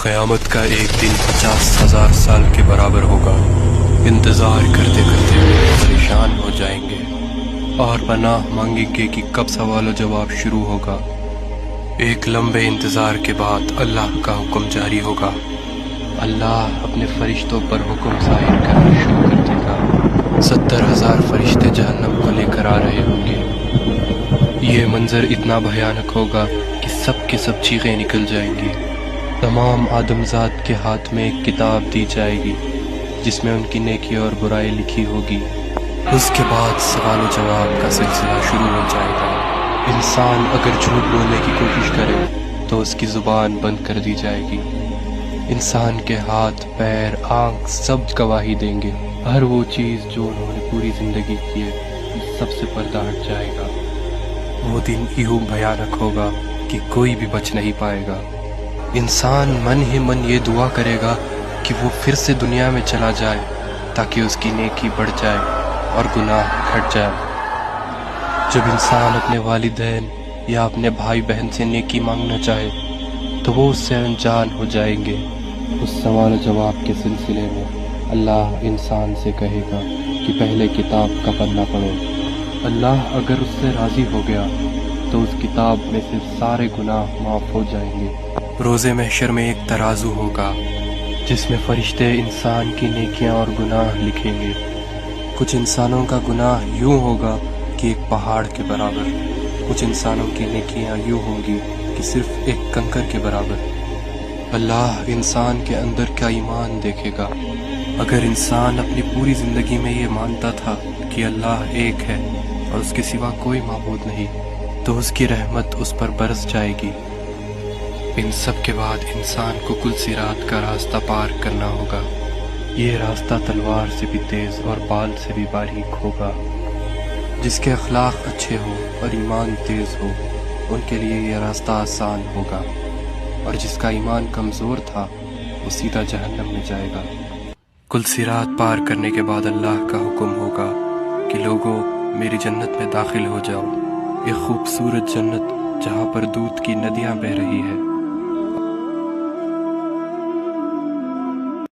قیامت کا ایک دن 50,000 سال کے برابر ہوگا۔ انتظار کرتے کرتے لوگ پریشان ہو جائیں گے اور پناہ مانگیں گے کہ کب سوال و جواب شروع ہوگا۔ ایک لمبے انتظار کے بعد اللہ کا حکم جاری ہوگا۔ اللہ اپنے فرشتوں پر حکم ظاہر کرنا شروع کر دے گا۔ 70,000 فرشتے جہنم کو لے کر آ رہے ہوں گے۔ یہ منظر اتنا بھیانک ہوگا کہ سب کے سب چیخیں نکل جائیں گی۔ تمام آدمزاد کے ہاتھ میں ایک کتاب دی جائے گی جس میں ان کی نیکی اور برائی لکھی ہوگی۔ اس کے بعد سوال و جواب کا سلسلہ شروع ہو جائے گا۔ انسان اگر جھوٹ بولنے کی کوشش کرے تو اس کی زبان بند کر دی جائے گی۔ انسان کے ہاتھ، پیر، آنکھ سب گواہی دیں گے۔ ہر وہ چیز جو انہوں نے پوری زندگی کی ہے سب سے پردہ ہٹ جائے گا۔ وہ دن یوں بھیانک ہوگا کہ کوئی بھی بچ نہیں پائے گا۔ انسان من ہی من یہ دعا کرے گا کہ وہ پھر سے دنیا میں چلا جائے تاکہ اس کی نیکی بڑھ جائے اور گناہ گھٹ جائے۔ جب انسان اپنے والدین یا اپنے بھائی بہن سے نیکی مانگنا چاہے تو وہ اس سے انجان ہو جائیں گے۔ اس سوال و جواب کے سلسلے میں اللہ انسان سے کہے گا کہ پہلے کتاب کا پنہ پڑھو۔ اللہ اگر اس سے راضی ہو گیا تو اس کتاب میں سے سارے گناہ معاف ہو جائیں گے۔ روز محشر میں ایک ترازو ہوگا جس میں فرشتے انسان کی نیکیاں اور گناہ لکھیں گے۔ کچھ انسانوں کا گناہ یوں ہوگا کہ ایک پہاڑ کے برابر، کچھ انسانوں کی نیکیاں یوں ہوں گی کہ صرف ایک کنکر کے برابر۔ اللہ انسان کے اندر کا ایمان دیکھے گا۔ اگر انسان اپنی پوری زندگی میں یہ مانتا تھا کہ اللہ ایک ہے اور اس کے سوا کوئی معبود نہیں تو اس کی رحمت اس پر برس جائے گی۔ ان سب کے بعد انسان کو کل صراط کا راستہ پار کرنا ہوگا۔ یہ راستہ تلوار سے بھی تیز اور بال سے بھی باریک ہوگا۔ جس کے اخلاق اچھے ہوں اور ایمان تیز ہو ان کے لیے یہ راستہ آسان ہوگا، اور جس کا ایمان کمزور تھا وہ سیدھا جہنم میں جائے گا۔ کل صراط پار کرنے کے بعد اللہ کا حکم ہوگا کہ لوگوں میری جنت میں داخل ہو جاؤ، ایک خوبصورت جنت جہاں پر دودھ کی ندیاں بہہ رہی ہے۔